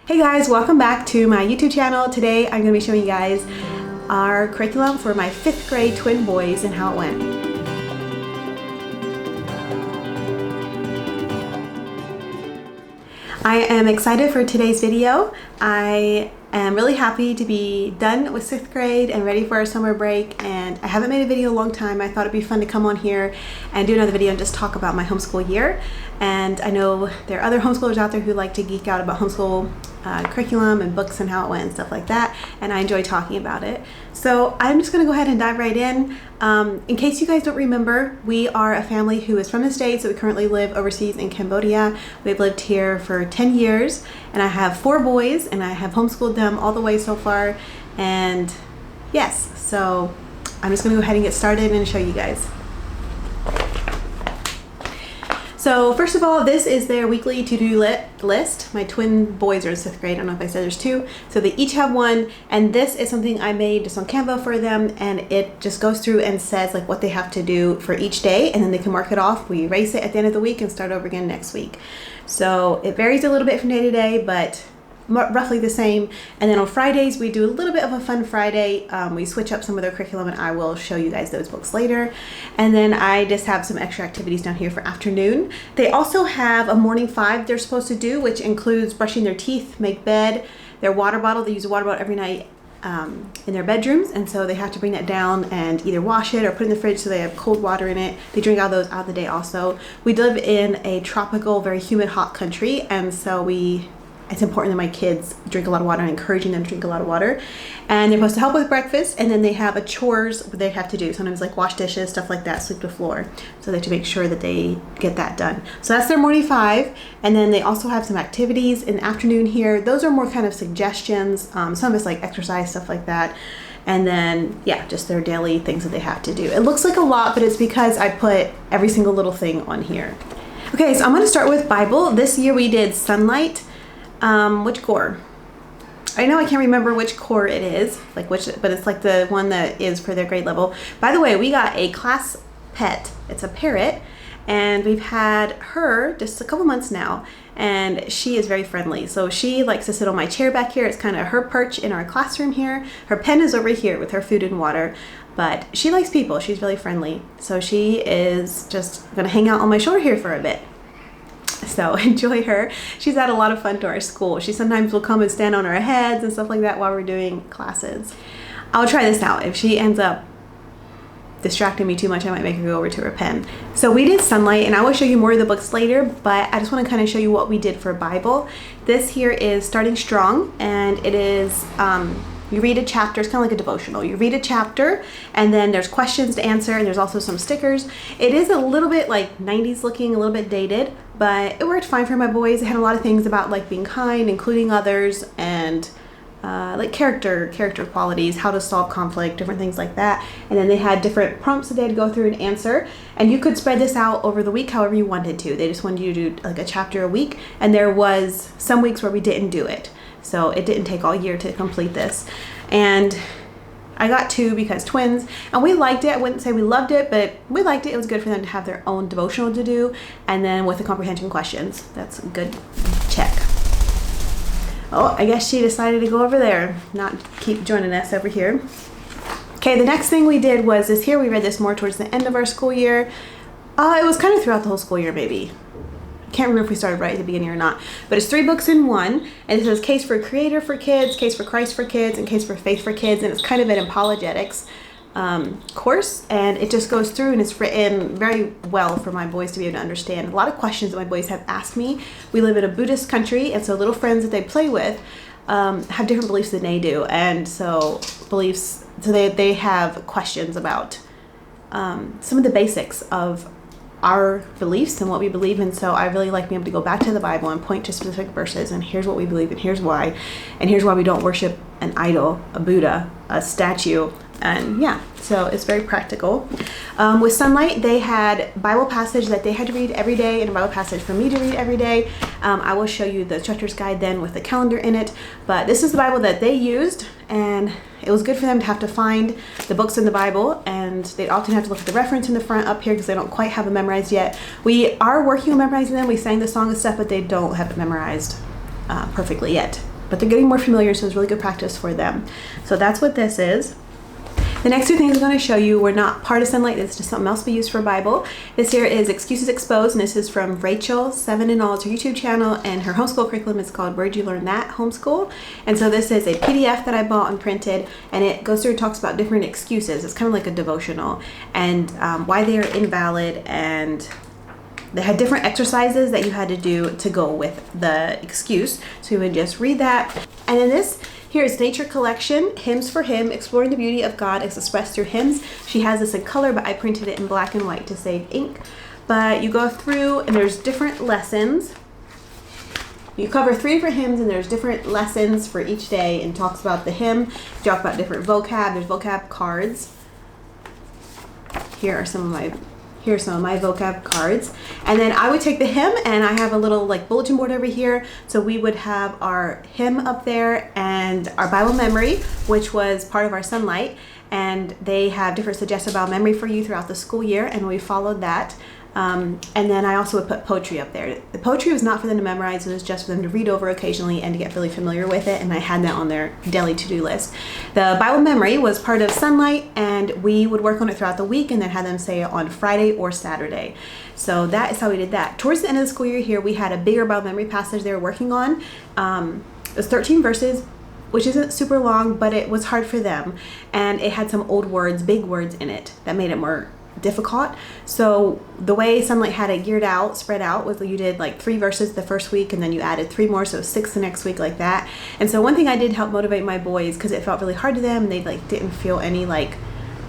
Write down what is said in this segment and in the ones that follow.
Hey guys, welcome back to my YouTube channel. Today I'm going to be showing you guys our curriculum for my 5th grade twin boys and how it went. I am excited for today's video. I am really happy to be done with 6th grade and ready for our summer break, and I haven't made a video in a long time. I thought it'd be fun to come on here and do another video and just talk about my homeschool year. And I know there are other homeschoolers out there who like to geek out about homeschool curriculum and books and how it went and stuff like that, and I enjoy talking about it. So I'm just going to go ahead and dive right in. In case you guys don't remember, we are a family who is from the States, so we currently live overseas in Cambodia. We've lived here for 10 years, and I have 4 boys, and I have homeschooled them all the way so far. And yes, so I'm just going to go ahead and get started and show you guys. So first of all, this is their weekly to-do list. My twin boys are in 6th grade. I don't know if I said there's 2. So they each have one, and this is something I made just on Canva for them, and it just goes through and says like what they have to do for each day, and then they can mark it off. We erase it at the end of the week and start over again next week. So it varies a little bit from day to day, but roughly the same. And then on Fridays we do a little bit of a fun Friday. We switch up some of their curriculum, and I will show you guys those books later. And then I just have some extra activities down here for afternoon. They also have a morning 5 they're supposed to do, which includes brushing their teeth, make bed, their water bottle. They use a water bottle every night in their bedrooms, and so they have to bring that down and either wash it or put it in the fridge so they have cold water in it. They drink all those out of the day also. We live in a tropical, very humid, hot country, and so it's important that my kids drink a lot of water, and encouraging them to drink a lot of water. And they're supposed to help with breakfast, and then they have a chores they have to do. Sometimes like wash dishes, stuff like that, sweep the floor. So they have to make sure that they get that done. So that's their morning 5. And then they also have some activities in the afternoon here. Those are more kind of suggestions. Some of it's like exercise, stuff like that. And then, yeah, just their daily things that they have to do. It looks like a lot, but it's because I put every single little thing on here. Okay, so I'm gonna start with Bible. This year we did Sonlight. Which core? I know I can't remember which core it is, but it's like the one that is for their grade level. By the way, we got a class pet. It's a parrot, and we've had her just a couple months now, and she is very friendly. So she likes to sit on my chair back here. It's kind of her perch in our classroom here. Her pen is over here with her food and water, but she likes people. She's really friendly. So she is just gonna hang out on my shoulder here for a bit. So enjoy her. She's had a lot of fun to our school. She sometimes will come and stand on our heads and stuff like that while we're doing classes. I'll try this out. If she ends up distracting me too much, I might make her go over to her pen. So we did Sonlight, and I will show you more of the books later, but I just want to kind of show you what we did for Bible. This here is Starting Strong, and it is you read a chapter. It's kind of like a devotional. You read a chapter, and then there's questions to answer, and there's also some stickers. It is a little bit like 90s looking, a little bit dated, but it worked fine for my boys. It had a lot of things about like being kind, including others, and like character qualities, how to solve conflict, different things like that. And then they had different prompts that they had to go through and answer, and you could spread this out over the week however you wanted to. They just wanted you to do like a chapter a week, and there was some weeks where we didn't do it. So it didn't take all year to complete this. And I got 2 because twins, and we liked it. I wouldn't say we loved it, but we liked it. It was good for them to have their own devotional to do, and then with the comprehension questions. That's a good check. Oh, I guess she decided to go over there, not keep joining us over here. Okay, the next thing we did was this here. We read this more towards the end of our school year. It was kind of throughout the whole school year, maybe. Can't remember if we started right at the beginning or not, but it's 3 books in one, and it says Case for Creator for Kids, Case for Christ for Kids, and Case for Faith for Kids, and it's kind of an apologetics course, and it just goes through, and it's written very well for my boys to be able to understand. A lot of questions that my boys have asked me. We live in a Buddhist country, and so little friends that they play with have different beliefs than they do, and so they have questions about some of the basics of our beliefs and what we believe in. So I really like being able to go back to the Bible and point to specific verses, and here's what we believe, and here's why we don't worship an idol, a Buddha, a statue. And yeah, so it's very practical. With Sonlight, they had Bible passage that they had to read every day, and a Bible passage for me to read every day. I will show you the instructor's guide then with the calendar in it, but this is the Bible that they used, and it was good for them to have to find the books in the Bible, and they often have to look at the reference in the front up here because they don't quite have it memorized yet. We are working on memorizing them. We sang the song and stuff, but they don't have it memorized perfectly yet. but they're getting more familiar, so it's really good practice for them. So that's what this is. The next two things I'm going to show you were not part of Sonlight. It's just something else we use for Bible. This here is Excuses Exposed, and this is from Rachel, 7 in All. It's her YouTube channel, and her homeschool curriculum is called Where'd You Learn That? Homeschool. And so this is a PDF that I bought and printed, and it goes through and talks about different excuses. It's kind of like a devotional, and why they are invalid, and they had different exercises that you had to do to go with the excuse. So you would just read that. And then this here is Nature Collection, Hymns for Him, Exploring the Beauty of God as Expressed Through Hymns. She has this in color, but I printed it in black and white to save ink. But you go through and there's different lessons. You cover 3 different hymns and there's different lessons for each day, and talks about the hymn, talk about different vocab. There's vocab cards. Here are some of my vocab cards. And then I would take the hymn, and I have a little like bulletin board over here. So we would have our hymn up there and our Bible memory, which was part of our Sonlight. And they have different suggested Bible memory for you throughout the school year, and we followed that. And then I also would put poetry up there. The poetry was not for them to memorize, it was just for them to read over occasionally and to get really familiar with it, and I had that on their daily to-do list. The Bible memory was part of Sonlight, and we would work on it throughout the week and then have them say it on Friday or Saturday. So that is how we did that. Towards the end of the school year here, we had a bigger Bible memory passage they were working on. It was 13 verses, which isn't super long, but it was hard for them. And it had some old words, big words in it that made it more difficult. So the way Sonlight had it geared out, spread out, was you did like 3 verses the first week, and then you added 3 more, so 6 the next week, like that. And so one thing I did help motivate my boys, because it felt really hard to them, they like didn't feel any like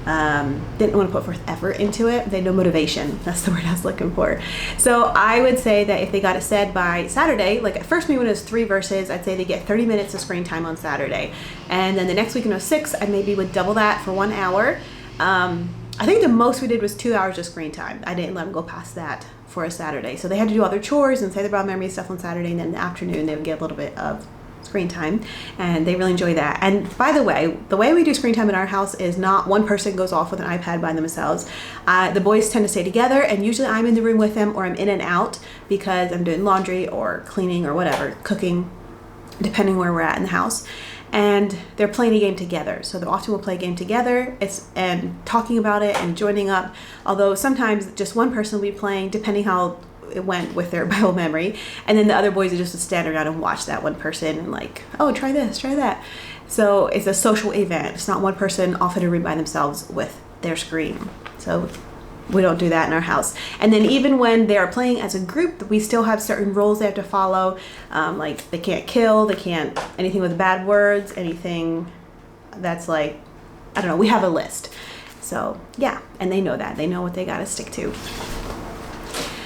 didn't want to put forth effort into it. They had no motivation. That's the word I was looking for. So I would say that if they got it said by Saturday, like at first maybe when it was 3 verses, I'd say they get 30 minutes of screen time on Saturday. And then the next week when it was 6, I maybe would double that for 1 hour. I think the most we did was 2 hours of screen time. I didn't let them go past that for a Saturday. So they had to do all their chores and say the Bible memory stuff on Saturday, and then in the afternoon they would get a little bit of screen time, and they really enjoy that. And by the way we do screen time in our house is not one person goes off with an iPad by themselves. The boys tend to stay together, and usually I'm in the room with them, or I'm in and out because I'm doing laundry or cleaning or whatever, cooking, depending where we're at in the house. And they're playing a game together. So they often will play a game together, and talking about it and joining up. Although sometimes just one person will be playing, depending how it went with their Bible memory. And then the other boys are just stand around and watch that one person and like, oh, try this, try that. So it's a social event. It's not one person off at a room by themselves with their screen. So we don't do that in our house. And then even when they are playing as a group, we still have certain rules they have to follow. Like they can't kill, they can't, anything with bad words, anything that's like, I don't know, we have a list. So yeah, and they know that. They know what they gotta stick to.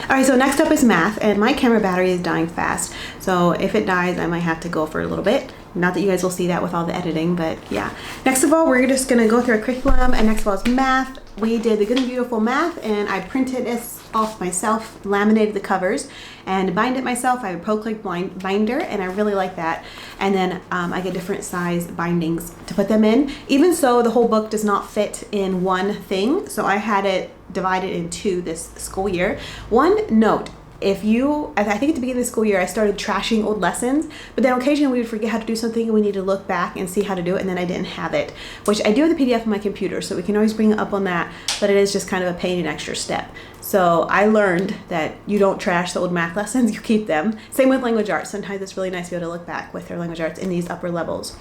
All right, so next up is math, and my camera battery is dying fast. So if it dies, I might have to go for a little bit. Not that you guys will see that with all the editing, but yeah. Next of all, we're just gonna go through a curriculum, and next of all is math. We did the Good and Beautiful math, and I printed this off myself, laminated the covers, and bind it myself. I have a Pro-Click binder, and I really like that. And then I get different size bindings to put them in. Even so, the whole book does not fit in one thing, so I had it divided in 2 this school year. One note, I think at the beginning of the school year, I started trashing old lessons, but then occasionally we would forget how to do something and we need to look back and see how to do it, and then I didn't have it, which I do have the PDF on my computer, so we can always bring it up on that, but it is just kind of a pain and extra step. So I learned that you don't trash the old math lessons, you keep them. Same with language arts. Sometimes it's really nice to be able to look back with their language arts in these upper levels.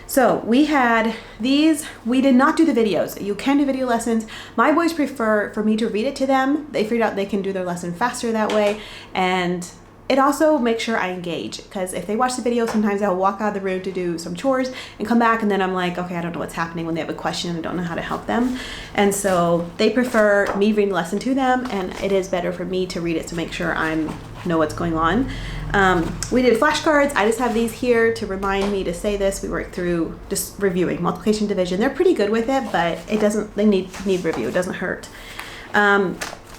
So we had these, we did not do the videos. You can do video lessons. My boys prefer for me to read it to them. They figured out they can do their lesson faster that way. And it also makes sure I engage, because if they watch the video, sometimes I'll walk out of the room to do some chores and come back, and then I'm like, okay, I don't know what's happening when they have a question and I don't know how to help them. And so they prefer me reading the lesson to them, and it is better for me to read it to make sure I know what's going on. We did flashcards. I just have these here to remind me to say this. We worked through just reviewing multiplication, division. They're pretty good with it, but they need review. It doesn't hurt.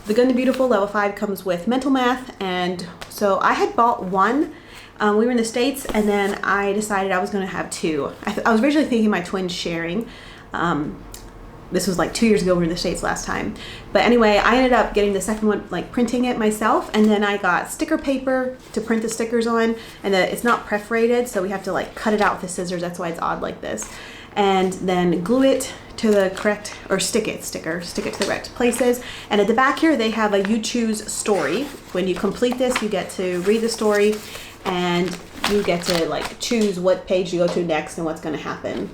The Good and Beautiful Level 5 comes with mental math, and so I had bought one. We were in the States, and then I decided I was going to have 2. I was originally thinking my twins sharing, this was like 2 years ago we were in the States last time. But anyway, I ended up getting the second one, like printing it myself, and then I got sticker paper to print the stickers on, and it's not perforated, so we have to like cut it out with the scissors. That's why it's odd like this. And then glue it to the correct, or stick it to the correct places. And at the back here, they have a you choose story. When you complete this, you get to read the story, and you get to like choose what page you go to next and what's going to happen,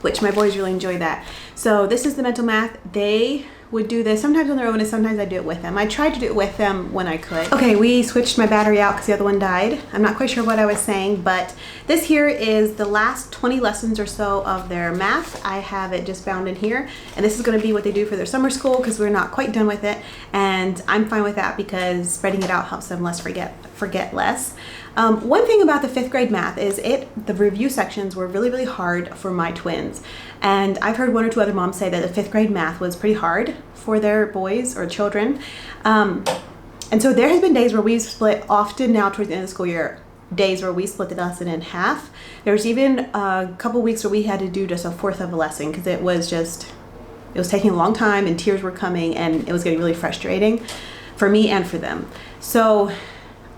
which my boys really enjoy that. So this is the mental math. They would do this sometimes on their own, and sometimes I do it with them. I tried to do it with them when I could. Okay, we switched my battery out because the other one died. I'm not quite sure what I was saying, but this here is the last 20 lessons or so of their math. I have it just bound in here, and this is going to be what they do for their summer school because we're not quite done with it, and I'm fine with that because spreading it out helps them forget less. One thing about the 5th grade math is the review sections were really, really hard for my twins. And I've heard 1 or 2 other moms say that the 5th grade math was pretty hard for their boys or children. And so there has been days where we've split, often now towards the end of the school year, days where we split the lesson in half. There's even a couple weeks where we had to do just a fourth of a lesson because it was taking a long time and tears were coming and it was getting really frustrating for me and for them. So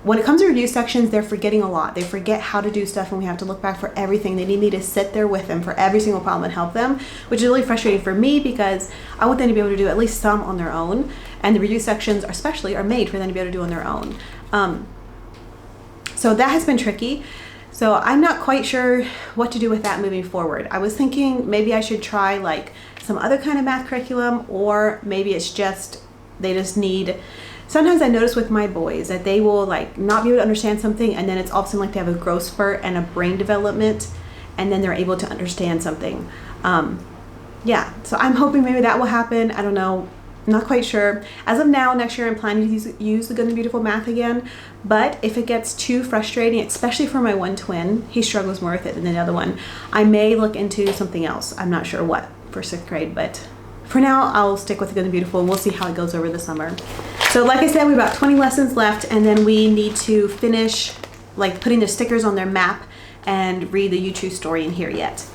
when it comes to review sections, they're forgetting a lot. They forget how to do stuff, and we have to look back for everything. They need me to sit there with them for every single problem and help them, which is really frustrating for me because I want them to be able to do at least some on their own, and the review sections especially are made for them to be able to do on their own. So that has been tricky. So I'm not quite sure what to do with that moving forward. I was thinking maybe I should try like some other kind of math curriculum, or maybe it's just they just need. Sometimes I notice with my boys that they will like not be able to understand something, and then it's all of a sudden like they have a growth spurt and a brain development, and then they're able to understand something. Yeah, so I'm hoping maybe that will happen. I don't know, not quite sure. As of now, next year I'm planning to use the Good and Beautiful math again, but if it gets too frustrating, especially for my one twin, he struggles more with it than the other one, I may look into something else. I'm not sure what for 6th grade, but for now, I'll stick with the Good and Beautiful, and we'll see how it goes over the summer. So like I said, we have about 20 lessons left, and then we need to finish like putting the stickers on their map and read the You Choose story in here yet.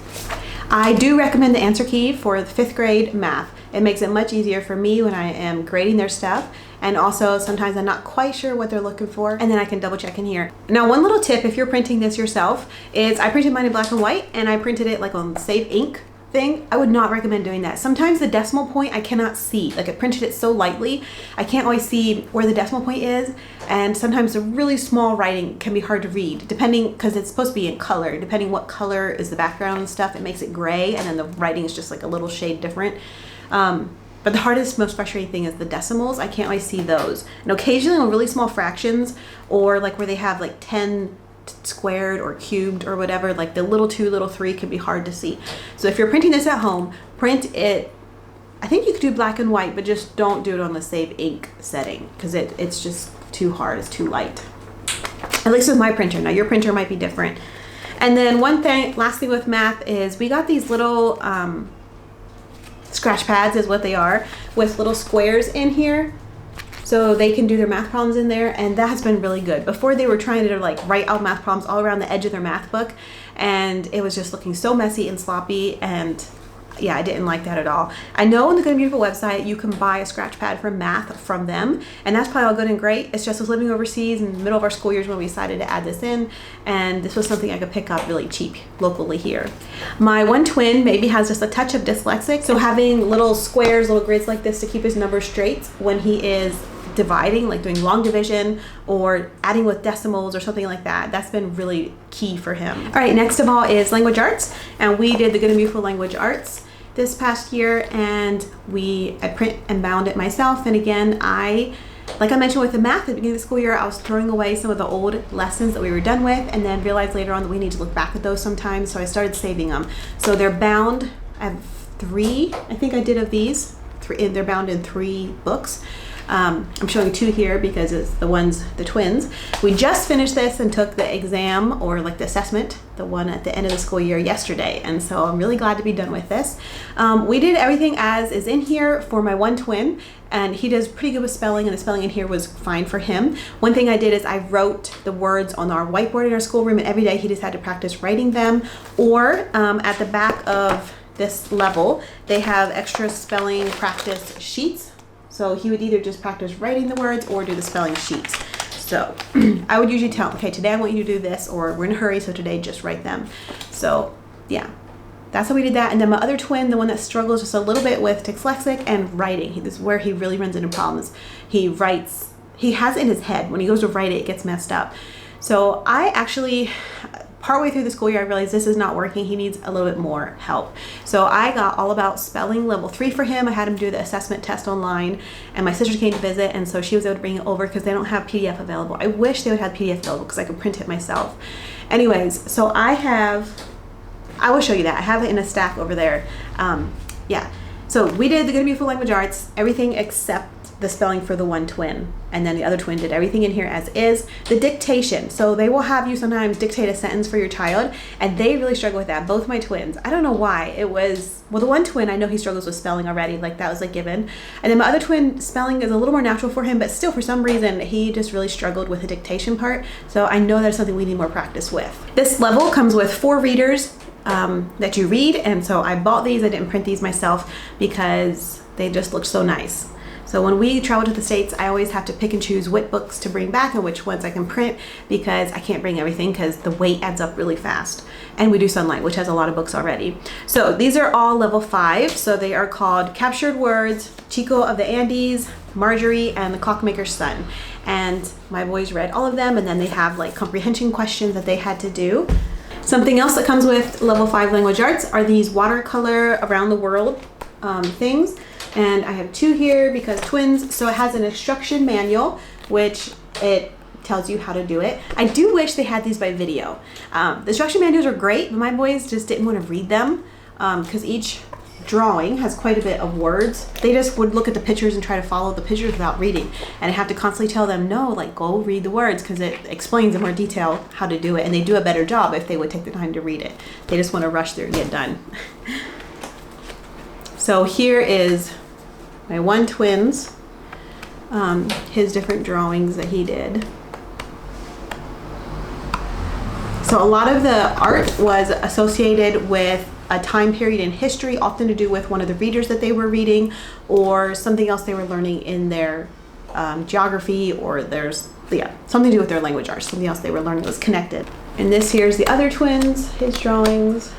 I do recommend the answer key for the 5th grade math. It makes it much easier for me when I am grading their stuff, and also sometimes I'm not quite sure what they're looking for, and then I can double check in here. Now, one little tip if you're printing this yourself is I printed mine in black and white, and I printed it like on Save Ink thing. I would not recommend doing that. Sometimes the decimal point I cannot see. Like I printed it so lightly, I can't always see where the decimal point is, and sometimes the really small writing can be hard to read, depending, because it's supposed to be in color. Depending what color is the background and stuff, it makes it gray, and then the writing is just like a little shade different. But the hardest, most frustrating thing is the decimals. I can't always see those. And occasionally on really small fractions, or like where they have like 10 squared or cubed or whatever, like the little 2, little 3 can be hard to see. So if you're printing this at home, print it. I think you could do black and white, but just don't do it on the Save Ink setting because it's just too hard. It's too light. At least with my printer. Now your printer might be different. And then last thing with math is we got these little scratch pads is what they are, with little squares in here. So they can do their math problems in there, and that has been really good. Before they were trying to like write out math problems all around the edge of their math book, and it was just looking so messy and sloppy, and yeah, I didn't like that at all. I know on the Good and Beautiful website you can buy a scratch pad for math from them, and that's probably all good and great. It's just I was living overseas in the middle of our school years when we decided to add this in, and this was something I could pick up really cheap locally here. My one twin maybe has just a touch of dyslexic, so having little squares, little grids like this to keep his numbers straight when he is dividing, like doing long division or adding with decimals or something like that, that's been really key for him. All right, next of all is language arts, and we did the Good and Beautiful language arts this past year, and I print and bound it myself. And again, like I mentioned with the math at the beginning of the school year, I was throwing away some of the old lessons that we were done with, and then realized later on that we need to look back at those sometimes, so I started saving them. So they're bound. I have 3, I think I did of these. They're bound in 3 books. I'm showing 2 here because it's the twins. We just finished this and took the exam, or like the assessment, the one at the end of the school year yesterday, and so I'm really glad to be done with this. We did everything as is in here for my one twin, and he does pretty good with spelling, and the spelling in here was fine for him. One thing I did is I wrote the words on our whiteboard in our schoolroom, and every day he just had to practice writing them, or at the back of this level, they have extra spelling practice sheets. So he would either just practice writing the words or do the spelling sheets. So I would usually tell him, okay, today I want you to do this, or we're in a hurry, so today just write them. So yeah, that's how we did that. And then my other twin, the one that struggles just a little bit with dyslexic and writing, this is where he really runs into problems. He writes, he has it in his head. When he goes to write it, it gets messed up. So I actually, partway through the school year, I realized this is not working. He needs a little bit more help. So I got all about spelling level 3 for him. I had him do the assessment test online, and my sister came to visit, and so she was able to bring it over because they don't have PDF available. I wish they would have PDF available because I could print it myself. Anyways, so I will show you that. I have it in a stack over there. Yeah. So we did the Good and Beautiful Language Arts, everything except the spelling for the one twin, and then the other twin did everything in here as is. The dictation, so they will have you sometimes dictate a sentence for your child, and they really struggle with that. Both my twins, I don't know why. It was, well, the one twin, I know he struggles with spelling already, like that was a given, and then my other twin, spelling is a little more natural for him, but still for some reason he just really struggled with the dictation part. So I know that's something we need more practice with. This level comes with 4 readers that you read, and so I bought these. I didn't print these myself because they just look so nice. So when we travel to the States, I always have to pick and choose what books to bring back and which ones I can print, because I can't bring everything because the weight adds up really fast. And we do Sonlight, which has a lot of books already. So these are all level 5. So they are called Captured Words, Chico of the Andes, Marjorie, and the Clockmaker's Son. And my boys read all of them, and then they have like comprehension questions that they had to do. Something else that comes with level 5 language arts are these watercolor around the world things. And I have 2 here because twins. So it has an instruction manual, which it tells you how to do it. I do wish they had these by video. The instruction manuals are great, but my boys just didn't want to read them because each drawing has quite a bit of words. They just would look at the pictures and try to follow the pictures without reading. And I have to constantly tell them, no, like go read the words, because it explains in more detail how to do it. And they do a better job if they would take the time to read it. They just want to rush through and get done. So here is my one twin's, his different drawings that he did. So a lot of the art was associated with a time period in history, often to do with one of the readers that they were reading, or something else they were learning in their geography, or something to do with their language arts. Something else they were learning was connected. And this here's the other twins, his drawings.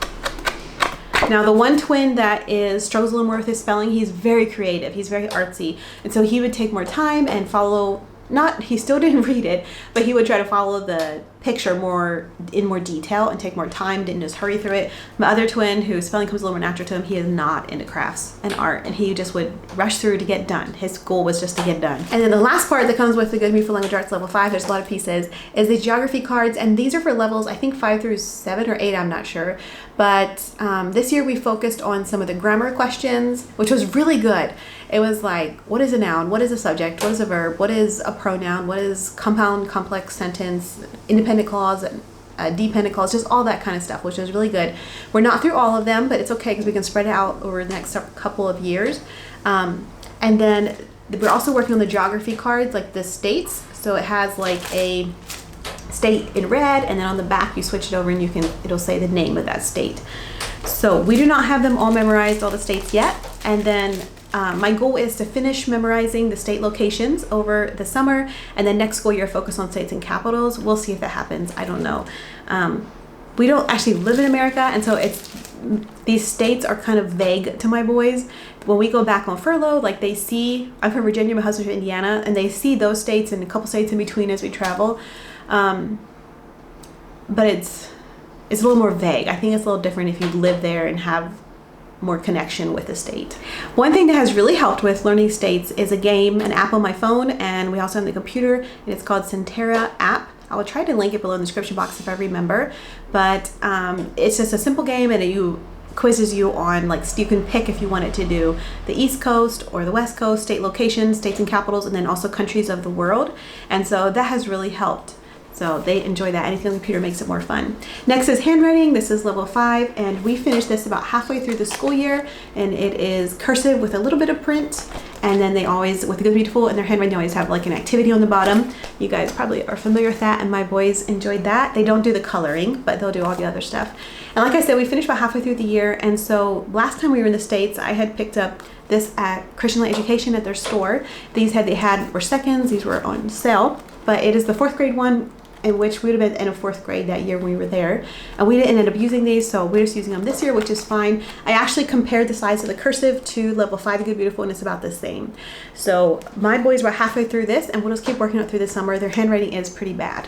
Now the one twin that struggles a little more with his spelling, he's very creative, he's very artsy, and so he would take more time and follow, he still didn't read it, but he would try to follow the picture in more detail and take more time, didn't just hurry through it. My other twin, whose spelling comes a little more natural to him, he is not into crafts and art, and he just would rush through to get done. His goal was just to get done. And then the last part that comes with the Good and Beautiful Language Arts level 5, there's a lot of pieces, is the geography cards, and these are for levels, I think 5 through 7 or 8, I'm not sure. But this year we focused on some of the grammar questions, which was really good. It was like, what is a noun? What is a subject? What is a verb? What is a pronoun? What is compound complex sentence? Independent clause, dependent clause, just all that kind of stuff, which was really good. We're not through all of them, but it's okay because we can spread it out over the next couple of years. And then we're also working on the geography cards, like the states. So it has like a state in red, and then on the back you switch it over and it'll say the name of that state. So we do not have them all memorized, all the states yet. And then my goal is to finish memorizing the state locations over the summer, and then next school year focus on states and capitals. We'll see if that happens. I don't know. We don't actually live in America, and so these states are kind of vague to my boys. When we go back on furlough, like they see, I'm from Virginia, my husband's from Indiana, and they see those states and a couple states in between as we travel. But it's a little more vague. I think it's a little different if you live there and have more connection with the state. One thing that has really helped with learning states is a game, an app on my phone, and we also have the computer, and it's called Centera app. I will try to link it below in the description box if I remember, but it's just a simple game, and it quizzes you on, like, you can pick if you wanted to do the East Coast or the West Coast, state locations, states and capitals, and then also countries of the world. And so that has really helped So they enjoy that. Anything on the computer makes it more fun. Next is handwriting. This is level 5, and we finished this about halfway through the school year, and it is cursive with a little bit of print. And then they always, with the Good Beautiful in their handwriting, they always have like an activity on the bottom. You guys probably are familiar with that, and my boys enjoyed that. They don't do the coloring, but they'll do all the other stuff. And like I said, we finished about halfway through the year, and so last time we were in the States, I had picked up this at Christian Light Education at their store. These were seconds, these were on sale, but it is the 4th grade one, in which we would have been in 4th grade that year when we were there. And we didn't end up using these, so we're just using them this year, which is fine. I actually compared the size of the cursive to level 5 Good Beautiful, and it's about the same. So my boys were halfway through this, and we'll just keep working it through the summer. Their handwriting is pretty bad.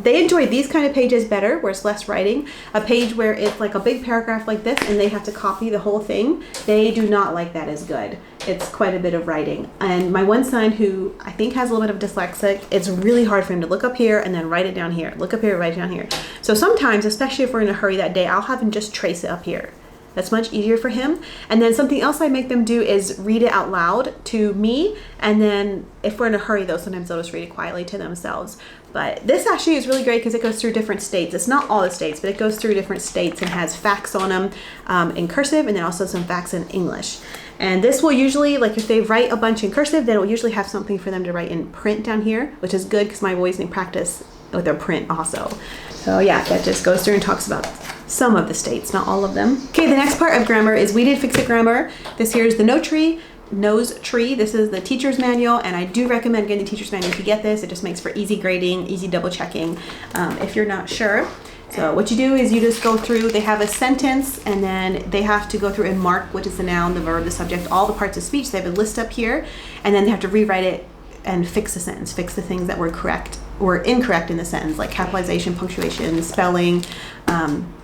They enjoy these kind of pages better, where it's less writing. A page where it's like a big paragraph like this, and they have to copy the whole thing. They do not like that as good. It's quite a bit of writing. And my one son, who I think has a little bit of dyslexic, it's really hard for him to look up here and then write it down here. Look up here, write it down here. So sometimes, especially if we're in a hurry that day, I'll have him just trace it up here. That's much easier for him. And then something else I make them do is read it out loud to me. And then if we're in a hurry though, sometimes they'll just read it quietly to themselves. But this actually is really great because it goes through different states. It's not all the states, but it goes through different states and has facts on them in cursive, and then also some facts in English. And this will usually, like if they write a bunch in cursive, then it will usually have something for them to write in print down here, which is good because my boys need practice with their print also. So yeah, that just goes through and talks about some of the states, not all of them. Okay, the next part of grammar is We Did Fix It Grammar. This here is the nose tree. This is the teacher's manual, and I do recommend getting the teacher's manual if you get this. It just makes for easy grading, easy double checking if you're not sure. So what you do is you just go through, they have a sentence, and then they have to go through and mark what is the noun, the verb, the subject, all the parts of speech. They have a list up here, and then they have to rewrite it and fix the sentence, fix the things that were correct or incorrect in the sentence, like capitalization, punctuation, spelling,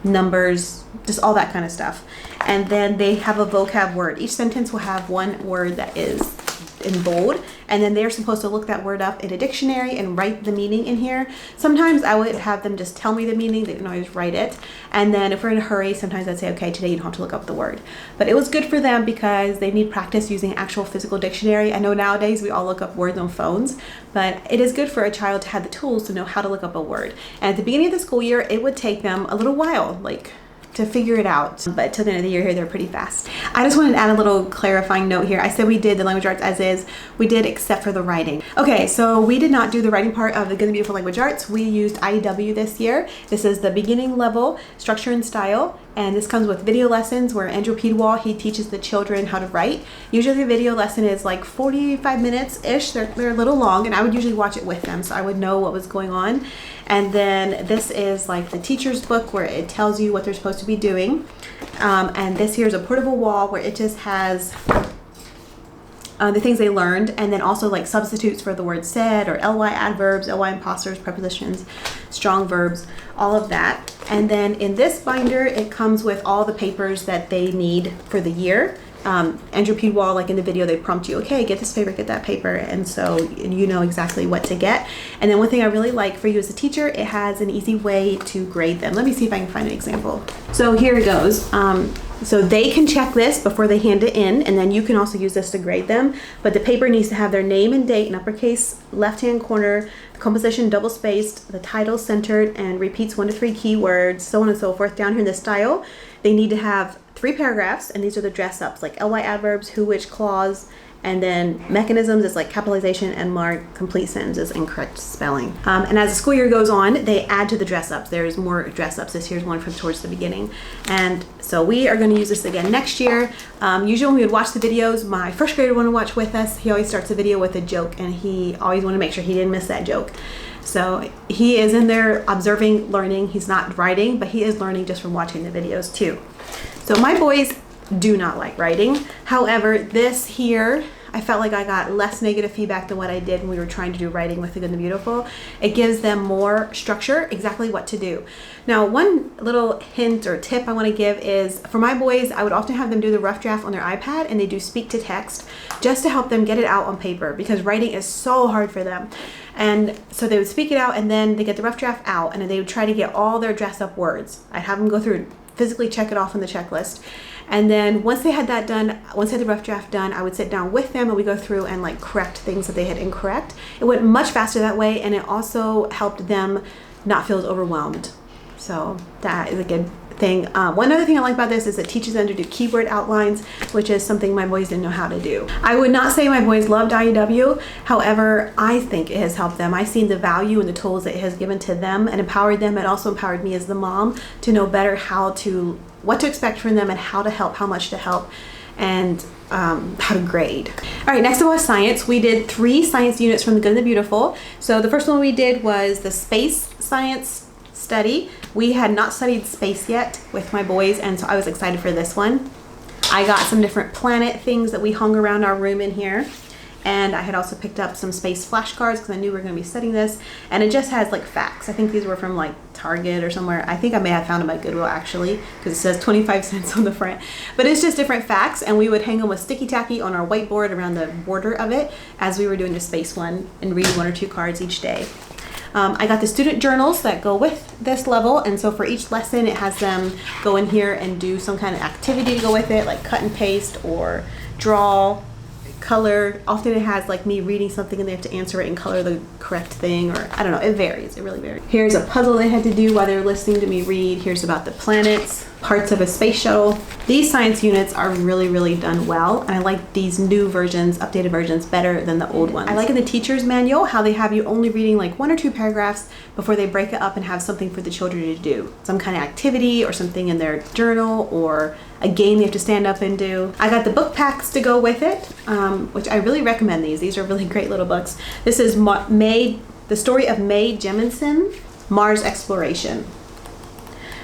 numbers, just all that kind of stuff. And then they have a vocab word. Each sentence will have one word that is in bold, and then they're supposed to look that word up in a dictionary and write the meaning in here. Sometimes I would have them just tell me the meaning. They can always write it. And then if we're in a hurry, sometimes I'd say, okay, today you don't have to look up the word. But it was good for them because they need practice using actual physical dictionary. I know nowadays we all look up words on phones, but it is good for a child to have the tools to know how to look up a word. And at the beginning of the school year, it would take them a little while, to figure it out, but till the end of the year here, they're pretty fast. I just wanted to add a little clarifying note here. I said we did the language arts as is. We did, except for the writing. Okay, so we did not do the writing part of the Good and Beautiful Language Arts. We used IEW this year. This is the beginning level, structure and style, and this comes with video lessons where Andrew Pedwall, he teaches the children how to write. Usually the video lesson is like 45 minutes-ish. They're a little long, and I would usually watch it with them so I would know what was going on. And then this is like the teacher's book where it tells you what they're supposed to be doing. And this here is a portable wall where it just has the things they learned, and then also like substitutes for the word said, or ly adverbs, ly imposters, prepositions, strong verbs, all of that. And then in this binder, it comes with all the papers that they need for the year. Andrew Pedwall, like in the video, they prompt you, okay, get this paper, get that paper, and so you know exactly what to get. And then one thing I really like for you as a teacher, it has an easy way to grade them. Let me see if I can find an example. So here it goes. So they can check this before they hand it in, and then you can also use this to grade them. But the paper needs to have their name and date in uppercase left-hand corner, the composition double-spaced, the title centered, and repeats 1 to 3 keywords, so on and so forth. Down here in the style, they need to have 3 paragraphs, and these are the dress-ups, like ly adverbs, who, which, clause, and then mechanisms is like capitalization and mark, complete sentences, and correct spelling. And as the school year goes on, they add to the dress-ups. There's more dress-ups. This here's one from towards the beginning. And so we are going to use this again next year. Usually when we would watch the videos, my first grader would watch with us. He always starts a video with a joke, and he always wanted to make sure he didn't miss that joke. So he is in there observing, learning. He's not writing, but he is learning just from watching the videos too. So my boys do not like writing. However, this here, I felt like I got less negative feedback than what I did when we were trying to do writing with the Good and the Beautiful. It gives them more structure, exactly what to do. Now, one little hint or tip I want to give is, for my boys, I would often have them do the rough draft on their iPad, and they do speak to text just to help them get it out on paper, because writing is so hard for them. And so they would speak it out, and then they get the rough draft out, and then they would try to get all their dressed up words. I'd have them go through, physically check it off on the checklist. And then once they had that done, once they had the rough draft done, I would sit down with them and we go through and like correct things that they had incorrect. It went much faster that way, and it also helped them not feel as overwhelmed. So that is a good thing. One other thing I like about this is it teaches them to do keyword outlines, which is something my boys didn't know how to do. I would not say my boys loved IEW. However, I think it has helped them. I've seen the value and the tools that it has given to them and empowered them. It also empowered me as the mom to know better what to expect from them and how to help, how much to help, and how to grade. All right, next up was science. We did 3 science units from The Good and the Beautiful. So the first one we did was the space science study. We had not studied space yet with my boys, and so I was excited for this one. I got some different planet things that we hung around our room in here, and I had also picked up some space flashcards because I knew we were going to be studying this, and it just has like facts. I think these were from like Target or somewhere. I think I may have found them at Goodwill actually, because it says 25 cents on the front, but it's just different facts, and we would hang them with sticky tacky on our whiteboard around the border of it as we were doing the space one and reading 1 or 2 cards each day. I got the student journals that go with this level, and so for each lesson it has them go in here and do some kind of activity to go with it, like cut and paste or draw, color. Often it has like me reading something and they have to answer it and color the correct thing, or I don't know, it varies, it really varies. Here's a puzzle they had to do while they're listening to me read. Here's about the planets, parts of a space shuttle. These science units are really, really done well, and I like these new versions, updated versions, better than the old ones. I like in the teacher's manual how they have you only reading like 1 or 2 paragraphs before they break it up and have something for the children to do. Some kind of activity or something in their journal or a game you have to stand up and do. I got the book packs to go with it, which I really recommend these. These are really great little books. This is The Story of Mae Jemison, Mars Exploration.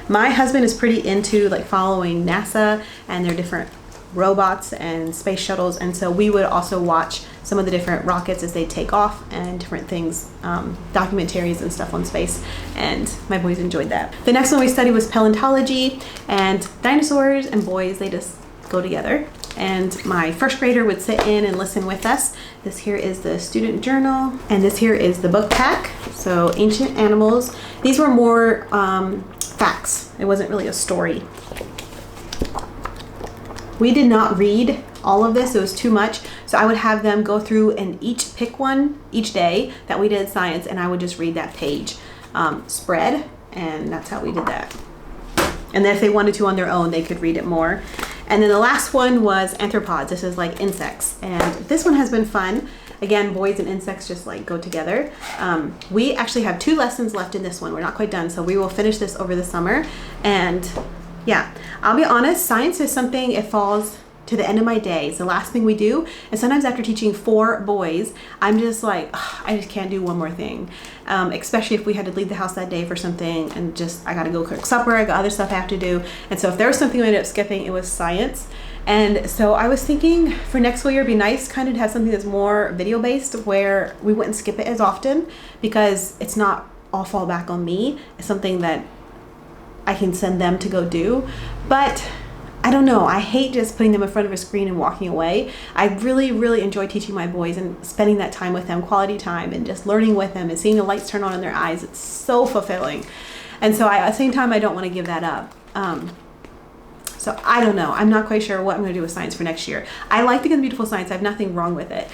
My husband is pretty into like following NASA and their different robots and space shuttles, and so we would also watch some of the different rockets as they take off and different things, documentaries and stuff on space, and my boys enjoyed that. The next one we studied was paleontology, and dinosaurs and boys, they just go together. And my first grader would sit in and listen with us. This here is the student journal, and this here is the book pack. So ancient animals. These were more facts. It wasn't really a story. We did not read all of this. It was too much. So I would have them go through and each pick one each day that we did science, and I would just read that page spread, and that's how we did that. And then if they wanted to on their own, they could read it more. And then the last one was arthropods. This is like insects, and this one has been fun. Again, boys and insects just like go together. We actually have 2 lessons left in this one. We're not quite done, so we will finish this over the summer. And yeah, I'll be honest, science is something, it falls to the end of my day. It's the last thing we do. And sometimes after teaching 4 boys, I'm just like, I just can't do one more thing. Especially if we had to leave the house that day for something and just, I gotta go cook supper, I got other stuff I have to do. And so if there was something we ended up skipping, it was science. And so I was thinking for next school year, it'd be nice kind of to have something that's more video based where we wouldn't skip it as often, because it's not all fall back on me. It's something that I can send them to go do. But I don't know, I hate just putting them in front of a screen and walking away. I really, really enjoy teaching my boys and spending that time with them, quality time, and just learning with them and seeing the lights turn on in their eyes. It's so fulfilling. And so at the same time, I don't want to give that up. So I don't know. I'm not quite sure what I'm going to do with science for next year. I like the Good and Beautiful science. I have nothing wrong with it.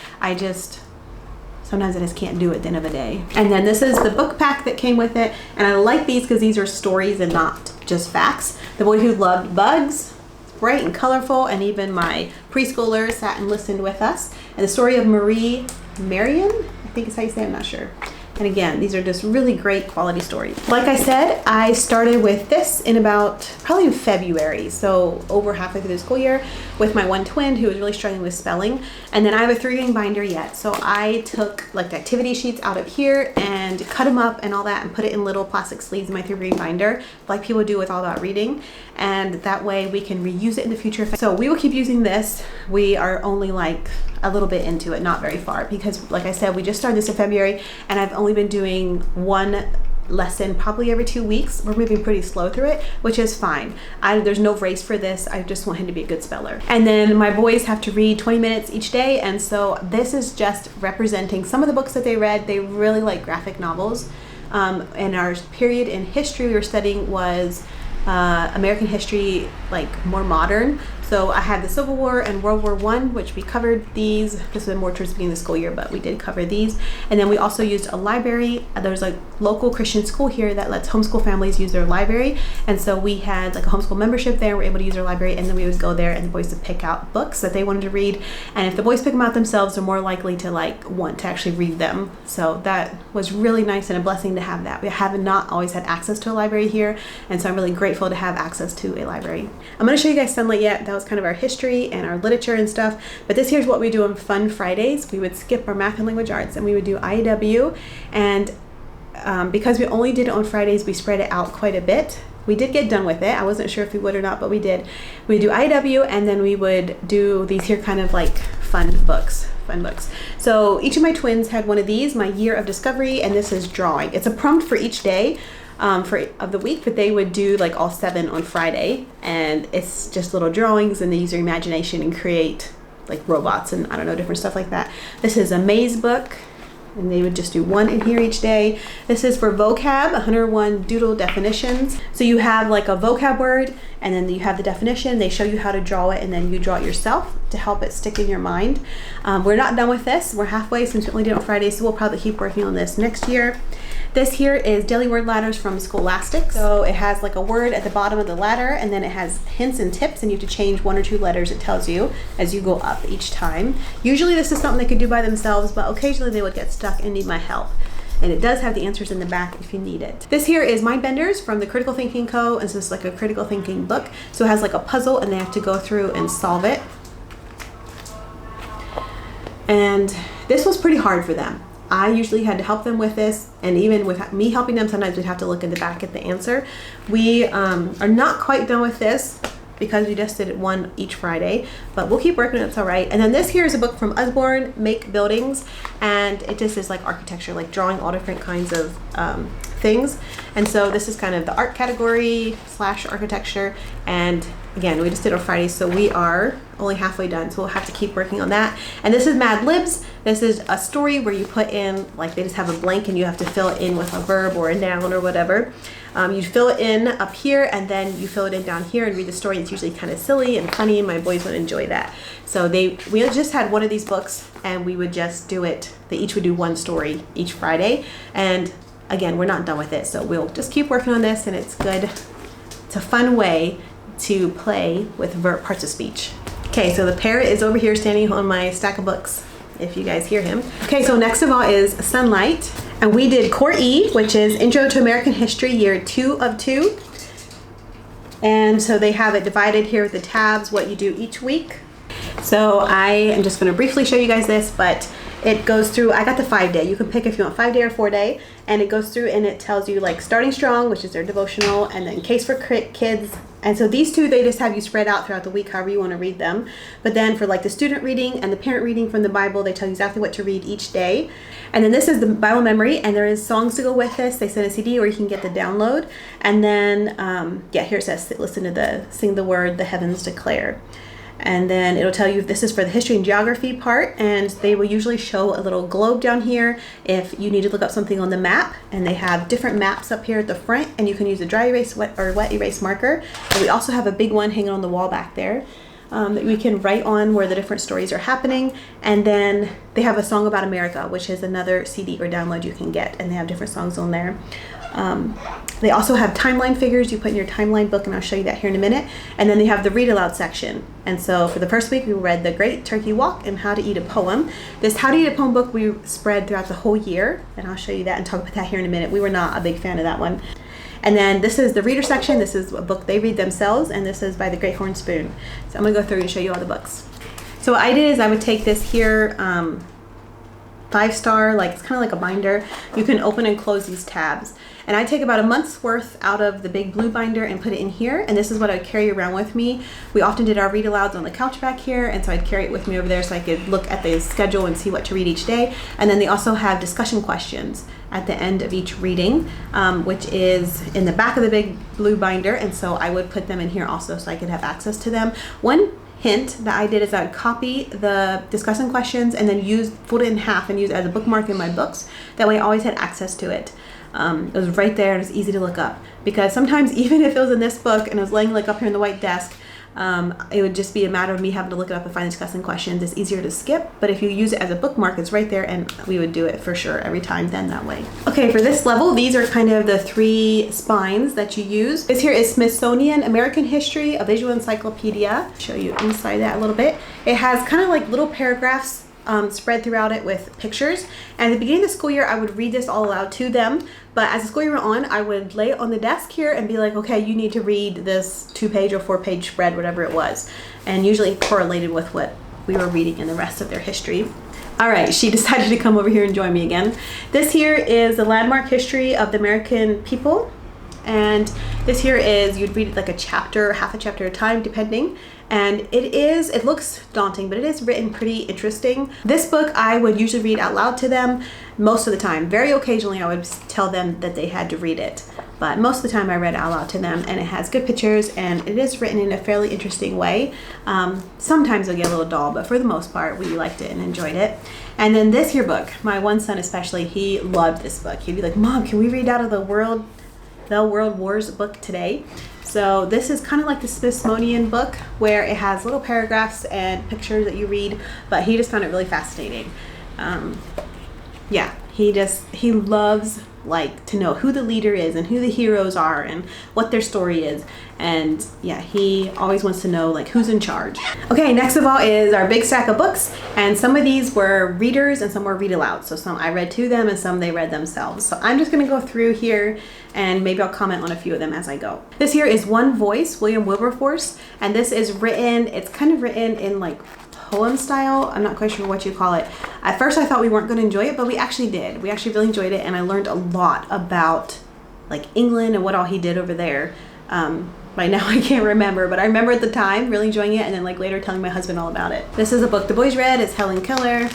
Sometimes I just can't do it at the end of the day. And then this is the book pack that came with it. And I like these because these are stories and not just facts. The Boy Who Loved Bugs, bright and colorful, and even my preschoolers sat and listened with us. And the story of Marion, I think is how you say it, I'm not sure. And again, these are just really great quality stories. Like I said, I started with this in probably in February, so over halfway through the school year, with my one twin who was really struggling with spelling. And then I have a 3-ring binder yet, so I took like the activity sheets out of here and cut them up and all that and put it in little plastic sleeves in my 3-ring binder, like people do with All About Reading. And that way we can reuse it in the future. So we will keep using this. We are only like a little bit into it, not very far, because like I said, we just started this in February, and I've only been doing one lesson probably every 2 weeks. We're moving pretty slow through it, which is fine. There's no race for this. I just want him to be a good speller. And then my boys have to read 20 minutes each day, and so this is just representing some of the books that they read. They really like graphic novels. And our period in history we were studying was American history, like more modern. So I had the Civil War and World War I, which we covered these. This was more towards the beginning of the school year, but we did cover these. And then we also used a library. There's a local Christian school here that lets homeschool families use their library. And so we had like a homeschool membership there. We're able to use our library, and then we would go there and the boys would pick out books that they wanted to read. And if the boys pick them out themselves, they're more likely to like want to actually read them. So that was really nice and a blessing to have that. We have not always had access to a library here, and so I'm really grateful to have access to a library. I'm going to show you guys Sonlight yet. That was kind of our history and our literature and stuff, but this here's what we do on Fun Fridays. We would skip our math and language arts and we would do IW, and because we only did it on Fridays, we spread it out quite a bit. We did get done with it. I wasn't sure if we would or not, but we did. We do IW, and then we would do these here kind of like fun books. So each of my twins had one of these, my year of discovery, and this is drawing. It's a prompt for each day of the week, but they would do like all 7 on Friday, and it's just little drawings, and they use their imagination and create like robots and I don't know, different stuff like that. This is a maze book, and they would just do 1 in here each day. This is for vocab, 101 doodle definitions. So you have like a vocab word, and then you have the definition. They show you how to draw it, and then you draw it yourself to help it stick in your mind. We're not done with this. We're halfway since we only did it on Friday, so we'll probably keep working on this next year. This here is Daily Word Ladders from Scholastic. So it has like a word at the bottom of the ladder, and then it has hints and tips, and you have to change 1 or 2 letters, it tells you, as you go up each time. Usually this is something they could do by themselves, but occasionally they would get stuck and need my help. And it does have the answers in the back if you need it. This here is Mind Benders from the Critical Thinking Co. And so it's like a critical thinking book. So it has like a puzzle, and they have to go through and solve it. And this was pretty hard for them. I usually had to help them with this, and even with me helping them, sometimes we'd have to look in the back at the answer. We are not quite done with this because we just did it 1 each Friday, but we'll keep working. It's all right. And then this here is a book from Usborne, Make Buildings, and it just is like architecture, like drawing all different kinds of things. And so this is kind of the art category / architecture. And again, we just did it on Friday, so we are only halfway done, so we'll have to keep working on that. And this is Mad Libs. This is a story where you put in, like they just have a blank and you have to fill it in with a verb or a noun or whatever. You fill it in up here, and then you fill it in down here and read the story. It's usually kind of silly and funny, and my boys would enjoy that. So we just had one of these books, and we would just do it. They each would do 1 story each Friday. And again, we're not done with it, so we'll just keep working on this, and it's good. It's a fun way to play with parts of speech. Okay, so the parrot is over here standing on my stack of books, if you guys hear him. Okay, so next of all is Sonlight, and we did Core E, which is Intro to American History, year 2 of 2. And so they have it divided here with the tabs, what you do each week. So I am just going to briefly show you guys this, but it goes through, I got the 5-day. You can pick if you want 5-day or 4-day, and it goes through and it tells you like starting strong, which is their devotional, and then Case for Kids. And so these 2, they just have you spread out throughout the week, however you want to read them. But then for like the student reading and the parent reading from the Bible, they tell you exactly what to read each day. And then this is the Bible memory, and there is songs to go with this. They send a CD, or you can get the download. And then, here it says, sing the word, the heavens declare. And then it'll tell you if this is for the history and geography part, and they will usually show a little globe down here if you need to look up something on the map. And they have different maps up here at the front, and you can use a dry erase wet erase marker. And we also have a big one hanging on the wall back there that we can write on where the different stories are happening. And then they have a song about America, which is another CD or download you can get, and they have different songs on there. They also have timeline figures you put in your timeline book, and I'll show you that here in a minute. And then they have the read aloud section. And so for the first week, we read The Great Turkey Walk and How to Eat a Poem. This How to Eat a Poem book we spread throughout the whole year, and I'll show you that and talk about that here in a minute. We were not a big fan of that one. And then this is the reader section. This is a book they read themselves, and this is by the Great Horn Spoon. So I'm gonna go through and show you all the books. So what I did is I would take this here 5-star, like it's kind of like a binder. You can open and close these tabs. And I take about a month's worth out of the big blue binder and put it in here, and this is what I would carry around with me. We often did our read alouds on the couch back here, and so I'd carry it with me over there so I could look at the schedule and see what to read each day. And then they also have discussion questions at the end of each reading, which is in the back of the big blue binder, and so I would put them in here also so I could have access to them. One hint that I did is I'd copy the discussion questions and then fold it in half and use it as a bookmark in my books. That way I always had access to it. It was right there and it was easy to look up, because sometimes even if it was in this book and it was laying like up here on the white desk, it would just be a matter of me having to look it up and find discussing questions. It's easier to skip, but if you use it as a bookmark, it's right there, and we would do it for sure every time then that way. Okay, for this level, these are kind of the 3 spines that you use. This here is Smithsonian American History, a visual encyclopedia. I'll show you inside that a little bit. It has kind of like little paragraphs spread throughout it with pictures. And at the beginning of the school year, I would read this all aloud to them. But as the school year went on, I would lay it on the desk here and be like, okay, you need to read this 2-page or 4-page spread, whatever it was. And usually correlated with what we were reading in the rest of their history. All right, she decided to come over here and join me again. This here is the landmark history of the American people. And this here is, you'd read it like a chapter, half a chapter at a time, depending. And it looks daunting, but it is written pretty interesting. This book I would usually read out loud to them most of the time. Very occasionally I would tell them that they had to read it, but most of the time I read out loud to them, and it has good pictures and it is written in a fairly interesting way. Sometimes it'll get a little dull, but for the most part we liked it and enjoyed it. And then this here book, my one son especially, he loved this book. He'd be like, Mom, can we read out of the World Wars book today? So this is kind of like the Smithsonian book, where it has little paragraphs and pictures that you read, but he just found it really fascinating. Yeah, he loves like to know who the leader is and who the heroes are and what their story is. And yeah, he always wants to know like who's in charge. Okay, next of all is our big stack of books, and some of these were readers and some were read aloud. So some I read to them and some they read themselves. So I'm just gonna go through here and maybe I'll comment on a few of them as I go. This here is One Voice, William Wilberforce, and this is written, it's kind of written in like poem style. I'm not quite sure what you call it. At first I thought we weren't going to enjoy it, but we actually did. We actually really enjoyed it, and I learned a lot about like England and what all he did over there. Right now I can't remember, but I remember at the time really enjoying it, and then like later telling my husband all about it. This is a book the boys read. It's Helen Keller.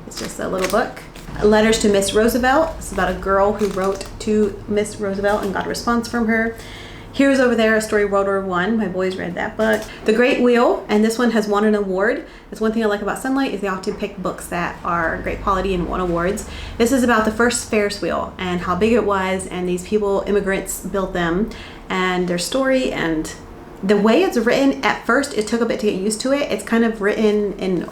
It's just a little book. Letters to Miss Roosevelt. It's about a girl who wrote to Miss Roosevelt and got a response from her. Here's Over There, a story World War I. My boys read that book. The Great Wheel, and this one has won an award. That's one thing I like about Sonlight, is they often pick books that are great quality and won awards. This is about the first Ferris wheel and how big it was, and these people, immigrants, built them, and their story, and the way it's written. At first it took a bit to get used to it. It's kind of written in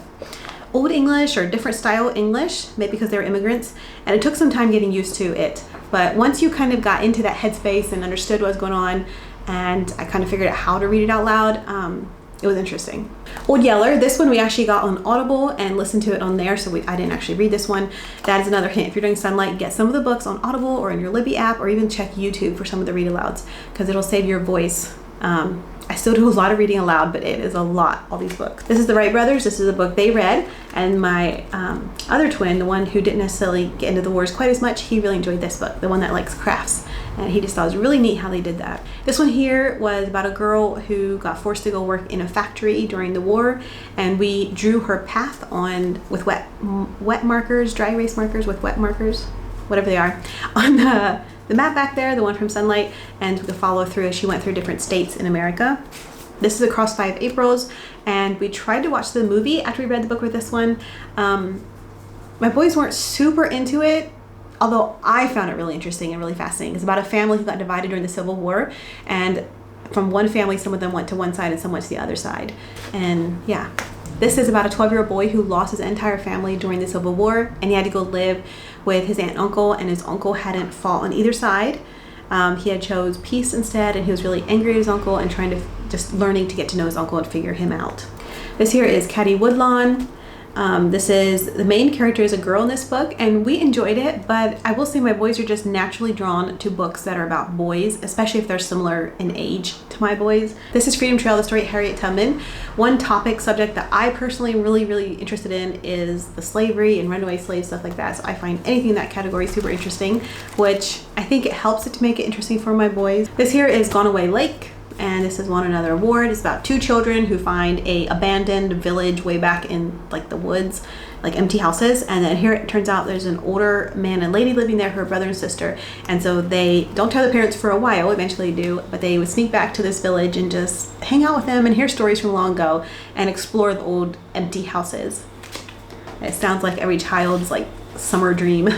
Old English or different style English, maybe because they were immigrants, and it took some time getting used to it. But once you kind of got into that headspace and understood what was going on, and I kind of figured out how to read it out loud, it was interesting. Old Yeller, this one we actually got on Audible and listened to it on there, so I didn't actually read this one. That is another hint. If you're doing Sonlight, get some of the books on Audible or in your Libby app, or even check YouTube for some of the read alouds, because it'll save your voice. I still do a lot of reading aloud, but it is a lot, all these books. This is the Wright brothers. This is a book they read, and my other twin, the one who didn't necessarily get into the wars quite as much, he really enjoyed this book, the one that likes crafts, and he just thought it was really neat how they did that. This one here was about a girl who got forced to go work in a factory during the war, and we drew her path on with wet markers, dry erase markers with wet markers, whatever they are, on the map back there, the one from Sonlight, and we could follow through as she went through different states in America. This is Across 5 Aprils, and we tried to watch the movie after we read the book with this one. My boys weren't super into it, although I found it really interesting and really fascinating. It's about a family who got divided during the Civil War, and from one family, some of them went to one side and some went to the other side. And yeah, this is about a 12-year-old boy who lost his entire family during the Civil War, and he had to go live with his aunt and uncle, and his uncle hadn't fought on either side. He had chose peace instead, and he was really angry at his uncle and trying to just learning to get to know his uncle and figure him out. This here is Chatty Woodlawn. This is, the main character is a girl in this book, and we enjoyed it, but I will say my boys are just naturally drawn to books that are about boys, especially if they're similar in age to my boys. This is Freedom Trail, the story of Harriet Tubman. One topic subject that I personally am really interested in is the slavery and runaway slaves, stuff like that. So I find anything in that category super interesting, which I think it helps it to make it interesting for my boys. This here is Gone Away Lake. And this has won another award. It's about two children who find a abandoned village way back in like the woods, like empty houses. And then here it turns out there's an older man and lady living there, her brother and sister. And so they don't tell their parents for a while, eventually do, but they would sneak back to this village and just hang out with them and hear stories from long ago and explore the old empty houses. It sounds like every child's like summer dream.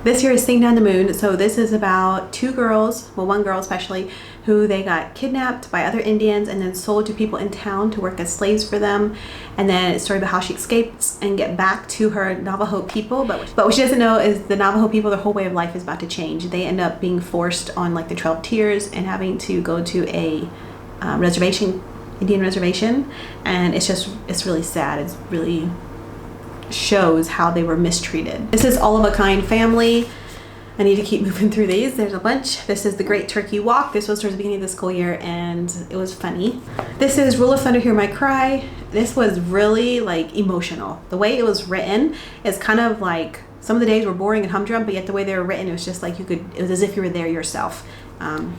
This here is Sing Down the Moon. So this is about two girls, well, one girl especially, who they got kidnapped by other Indians and then sold to people in town to work as slaves for them. And then it's a story about how she escapes and get back to her Navajo people. But what she doesn't know is the Navajo people, their whole way of life is about to change. They end up being forced on like the Trail of Tears and having to go to a reservation, Indian reservation. And it's really sad. It's really shows how they were mistreated. This is All of a Kind Family. I need to keep moving through these. There's a bunch. This is The Great Turkey Walk. This was towards the beginning of the school year and it was funny. This is Rule of Thunder, Hear My Cry. This was really like emotional. The way it was written is kind of like, some of the days were boring and humdrum, but yet the way they were written, it was just like it was as if you were there yourself.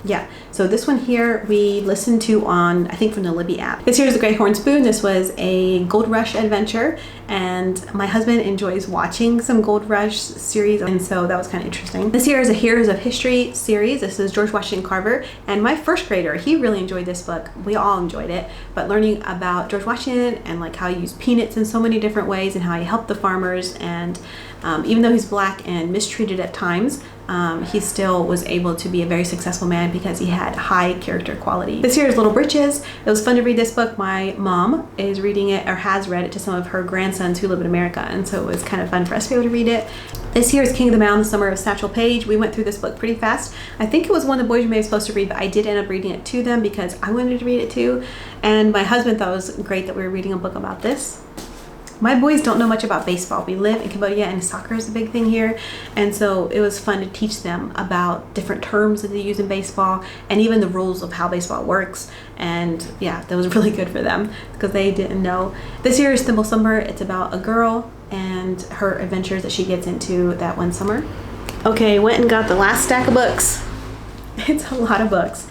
Yeah, so this one here we listened to on, I think from the Libby app. This here is The Great Horn Spoon. This was a Gold Rush adventure, and my husband enjoys watching some Gold Rush series, and so that was kind of interesting. This here is a Heroes of History series. This is George Washington Carver, and my first grader, he really enjoyed this book. We all enjoyed it, but learning about George Washington and like how he used peanuts in so many different ways and how he helped the farmers, and even though he's black and mistreated at times, he still was able to be a very successful man because he had high character quality. This here is Little Britches. It was fun to read this book. My mom is reading it, or has read it, to some of her grandsons who live in America, and so it was kind of fun for us to be able to read it. This here is King of the Mountain, The Summer of Satchel Paige. We went through this book pretty fast. I think it was one the boys were maybe supposed to read, but I did end up reading it to them because I wanted to read it too, and my husband thought it was great that we were reading a book about this. My boys don't know much about baseball. We live in Cambodia and soccer is a big thing here. And so it was fun to teach them about different terms that they use in baseball and even the rules of how baseball works. And yeah, that was really good for them because they didn't know. This here is Thimble Summer. It's about a girl and her adventures that she gets into that one summer. Okay, went and got the last stack of books. It's a lot of books.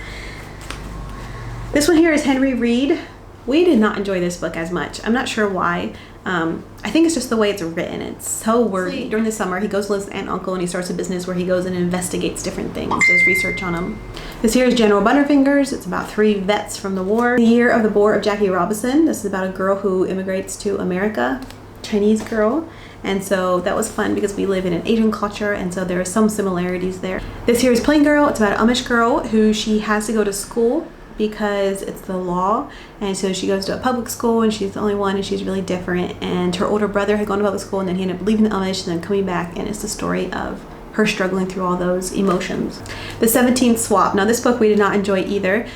This one here is Henry Reed. We did not enjoy this book as much. I'm not sure why. I think it's just the way it's written. It's so wordy. During the summer, he goes to live with aunt and uncle and he starts a business where he goes and investigates different things, does research on them. This here is General Butterfingers. It's about 3 vets from the war. The Year of the Boar of Jackie Robinson. This is about a girl who immigrates to America, Chinese girl. And so that was fun because we live in an Asian culture, and so there are some similarities there. This here is Plain Girl. It's about an Amish girl who she has to go to school because it's the law, and so she goes to a public school and she's the only one and she's really different, and her older brother had gone to public school and then he ended up leaving the Amish and then coming back, and it's the story of her struggling through all those emotions. The 17th Swap. Now this book we did not enjoy either.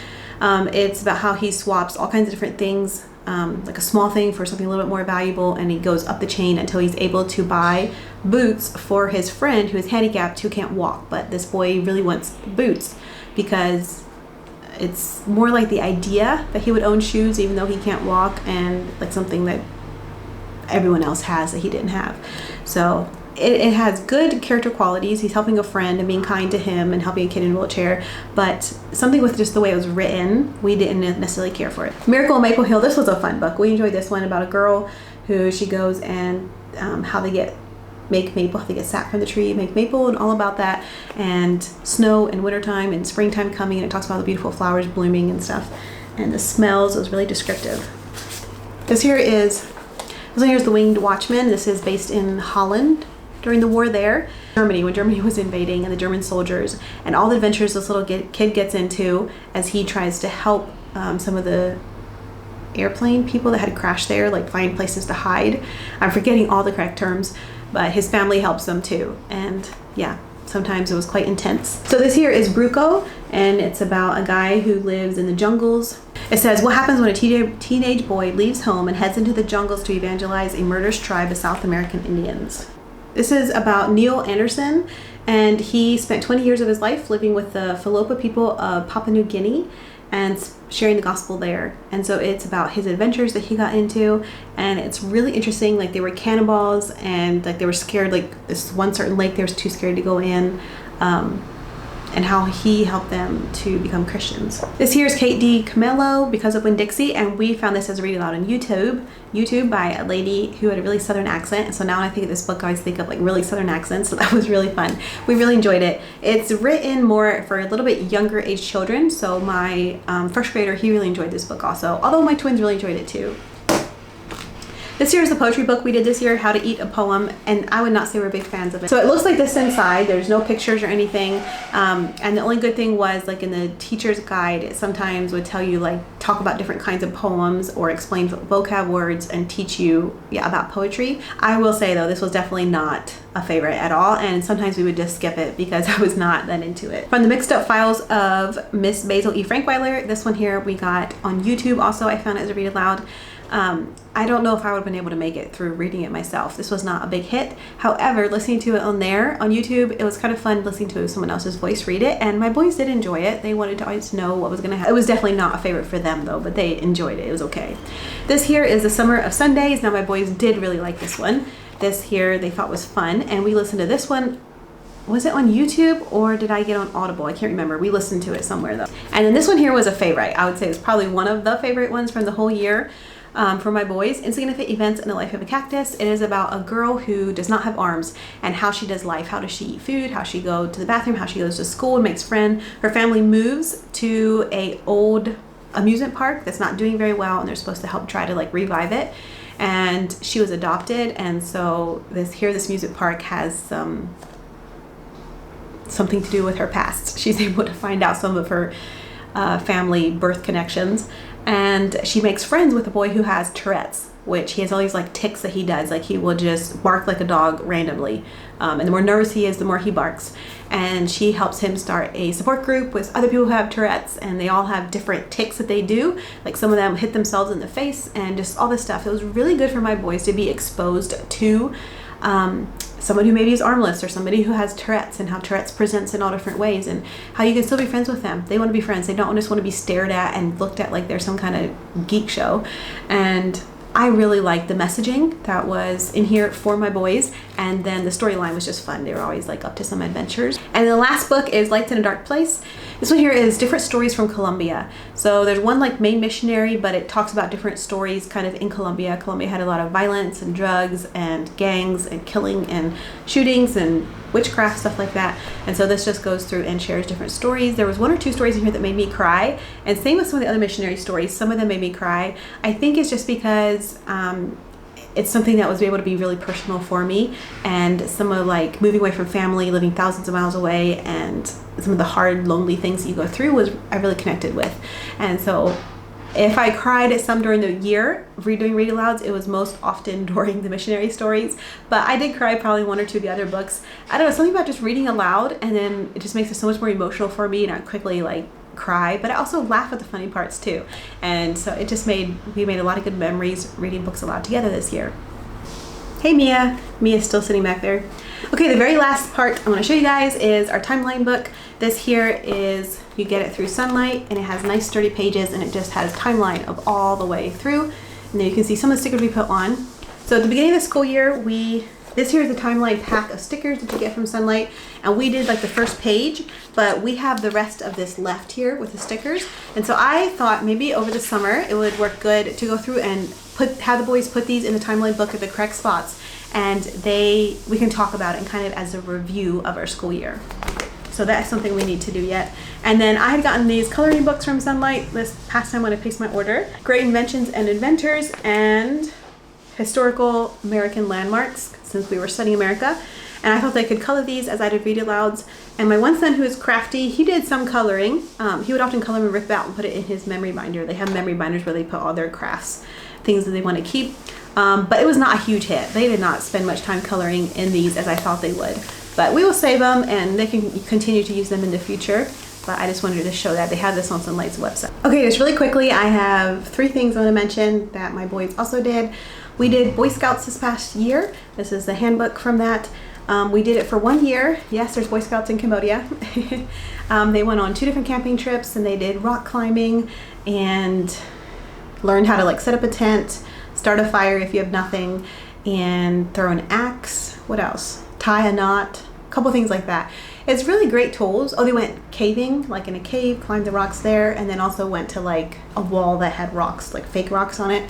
It's about how he swaps all kinds of different things, like a small thing for something a little bit more valuable, and he goes up the chain until he's able to buy boots for his friend who is handicapped who can't walk, but this boy really wants boots because it's more like the idea that he would own shoes even though he can't walk, and like something that everyone else has that he didn't have. So it has good character qualities. He's helping a friend and being kind to him and helping a kid in a wheelchair, but something with just the way it was written, we didn't necessarily care for it. Miracle on Maple Hill. This was a fun book. We enjoyed this one about a girl who she goes and how they make maple, how they get sap from the tree, make maple, and all about that, and snow and wintertime and springtime coming, and it talks about the beautiful flowers blooming and stuff, and the smells. It was really descriptive. This one here is The Winged Watchman. This is based in Holland during the war there, Germany, when Germany was invading, and the German soldiers, and all the adventures this little kid gets into as he tries to help some of the airplane people that had crashed there, like find places to hide. I'm forgetting all the correct terms, but his family helps them too, and yeah, sometimes it was quite intense. So this here is Bruco, and it's about a guy who lives in the jungles. It says, what happens when a teenage boy leaves home and heads into the jungles to evangelize a murderous tribe of South American Indians? This is about Neil Anderson, and he spent 20 years of his life living with the Falopa people of Papua New Guinea and sharing the gospel there. And so it's about his adventures that he got into, and it's really interesting. Like, they were cannibals, and like they were scared, like this one certain lake they were too scared to go in, and how he helped them to become Christians. This here is Kate D. Camelo, Because of Winn-Dixie, and we found this as a read aloud on YouTube by a lady who had a really southern accent. And so now when I think of this book, I always think of like really southern accents, so that was really fun. We really enjoyed it. It's written more for a little bit younger age children, so my first grader, he really enjoyed this book also, although my twins really enjoyed it too. This here is the poetry book we did this year, How to Eat a Poem, and I would not say we're big fans of it. So it looks like this inside. There's no pictures or anything, and the only good thing was, like, in the teacher's guide, it sometimes would tell you, like, talk about different kinds of poems or explain vocab words and teach you about poetry. I will say though, this was definitely not a favorite at all, and sometimes we would just skip it because I was not that into it. From the Mixed Up Files of Miss Basil E. Frankweiler, this one here we got on YouTube also. I found it as a read aloud. I don't know if I would have been able to make it through reading it myself. This was not a big hit. However, listening to it on YouTube, it was kind of fun listening to someone else's voice read it, and my boys did enjoy it. They wanted to always know what was going to happen. It was definitely not a favorite for them though, but they enjoyed it. It was okay. This here is The Summer of Sundays. Now my boys did really like this one. This here they thought was fun, and we listened to this one. Was it on YouTube or did I get on Audible? I can't remember. We listened to it somewhere though. And then this one here was a favorite. I would say it's probably one of the favorite ones from the whole year. For my boys, Insignificant Events in the Life of a Cactus. It is about a girl who does not have arms and how she does life. How does she eat food? How she go to the bathroom? How she goes to school and makes friends. Her family moves to a old amusement park that's not doing very well, and they're supposed to help try to like revive it. And she was adopted, and so this amusement park has something to do with her past. She's able to find out some of her family birth connections. And she makes friends with a boy who has Tourette's, which he has all these like tics that he does. Like, he will just bark like a dog randomly. And the more nervous he is, the more he barks. And she helps him start a support group with other people who have Tourette's, and they all have different tics that they do. Like, some of them hit themselves in the face and just all this stuff. It was really good for my boys to be exposed to someone who maybe is armless, or somebody who has Tourette's, and how Tourette's presents in all different ways, and how you can still be friends with them. They want to be friends. They don't just want to be stared at and looked at like they're some kind of geek show. And I really liked the messaging that was in here for my boys, and then the storyline was just fun. They were always like up to some adventures. And the last book is Lights in a Dark Place. This one here is different stories from Colombia. So there's one like main missionary, but it talks about different stories kind of in Colombia. Colombia had a lot of violence and drugs and gangs and killing and shootings and witchcraft, stuff like that. And so this just goes through and shares different stories. There was one or two stories in here that made me cry, and same with some of the other missionary stories. Some of them made me cry. I think it's just because it's something that was able to be really personal for me, and some of like moving away from family, living thousands of miles away, and some of the hard, lonely things that you go through I really connected with. And so if I cried at some during the year doing read alouds, it was most often during the missionary stories. But I did cry probably one or two of the other books. I don't know, something about just reading aloud, and then it just makes it so much more emotional for me, and I quickly like cry, but I also laugh at the funny parts too. And so it just we made a lot of good memories reading books aloud together this year. Hey Mia. Mia's still sitting back there. Okay, the very last part I want to show you guys is our timeline book. This here is, you get it through Sonlight, and it has nice sturdy pages, and it just has timeline of all the way through. And then you can see some of the stickers we put on. So at the beginning of the school year, this here is the timeline pack of stickers that you get from Sonlight, and we did like the first page, but we have the rest of this left here with the stickers. And so I thought maybe over the summer it would work good to go through and have the boys put these in the timeline book at the correct spots, and we can talk about it and kind of as a review of our school year. So that's something we need to do yet. And then I had gotten these coloring books from Sonlight this past time when I placed my order. Great Inventions and Inventors, and Historical American Landmarks, since we were studying America. And I thought I could color these as I did read alouds. And my one son, who is crafty, he did some coloring. He would often color and rip out and put it in his memory binder. They have memory binders where they put all their crafts, things that they want to keep. But it was not a huge hit. They did not spend much time coloring in these as I thought they would. But we will save them, and they can continue to use them in the future. but I just wanted to show that. They have this on Sonlight's website. Okay, just really quickly, I have 3 things I want to mention that my boys also did. We did Boy Scouts this past year. This is the handbook from that. We did it for 1 year. Yes, there's Boy Scouts in Cambodia. They went on 2 different camping trips, and they did rock climbing and learned how to like set up a tent, start a fire if you have nothing, and throw an axe. What else? Tie a knot. A couple things like that. It's really great tools. Oh, they went caving, like in a cave, climbed the rocks there, and then also went to like a wall that had rocks, like fake rocks on it.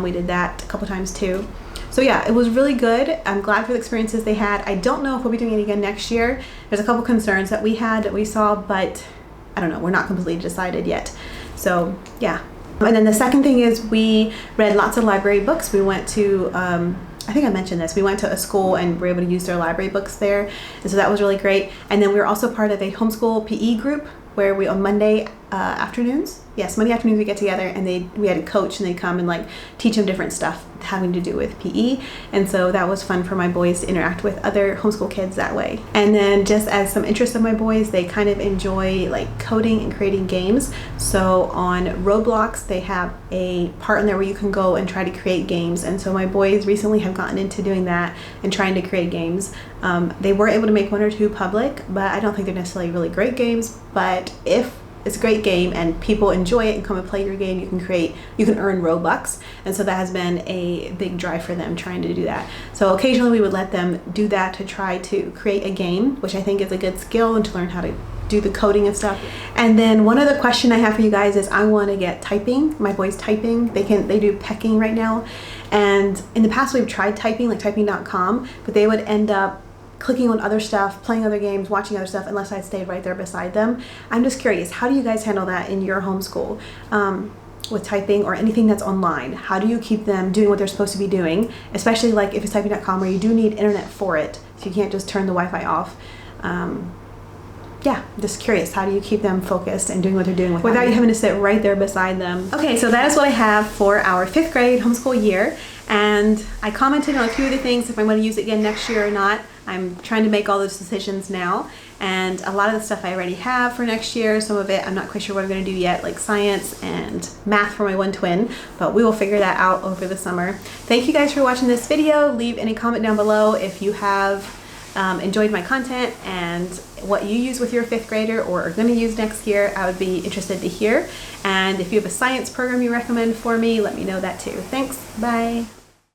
We did that a couple times too. So yeah, it was really good. I'm glad for the experiences they had. I don't know if we'll be doing it again next year. There's a couple concerns that we had that we saw, but I don't know, we're not completely decided yet. So yeah. And then the second thing is we read lots of library books. We went to, I think I mentioned this, we went to a school and were able to use their library books there. And so that was really great. And then we were also part of a homeschool PE group where we, on Monday afternoons, yes, Monday afternoons we get together, and we had a coach, and they'd come and like teach them different stuff having to do with PE. And so that was fun for my boys to interact with other homeschool kids that way. And then just as some interest of my boys, they kind of enjoy like coding and creating games. So on Roblox, they have a part in there where you can go and try to create games. And so my boys recently have gotten into doing that and trying to create games. They were able to make 1 or 2 public, but I don't think they're necessarily really great games. But if it's a great game and people enjoy it and come and play your game, you can earn Robux. And so that has been a big drive for them trying to do that. So occasionally we would let them do that to try to create a game, which I think is a good skill, and to learn how to do the coding and stuff. And then one other question I have for you guys is I want to get typing, my boys typing. They do pecking right now. And in the past we've tried typing, like typing.com, but they would end up clicking on other stuff, playing other games, watching other stuff, unless I stayed right there beside them. I'm just curious, how do you guys handle that in your homeschool with typing or anything that's online? How do you keep them doing what they're supposed to be doing, especially like if it's typing.com where you do need internet for it, so you can't just turn the Wi-Fi off? Yeah, just curious, how do you keep them focused and doing what they're doing without you having to sit right there beside them? Okay, so that is what I have for our 5th grade homeschool year. And I commented on a few of the things, if I'm going to use it again next year or not. I'm trying to make all those decisions now. And a lot of the stuff I already have for next year. Some of it I'm not quite sure what I'm going to do yet, like science and math for my one twin. But we will figure that out over the summer. Thank you guys for watching this video. Leave any comment down below if you have enjoyed my content and what you use with your 5th grader or are going to use next year. I would be interested to hear. And if you have a science program you recommend for me, let me know that too. Thanks. Bye.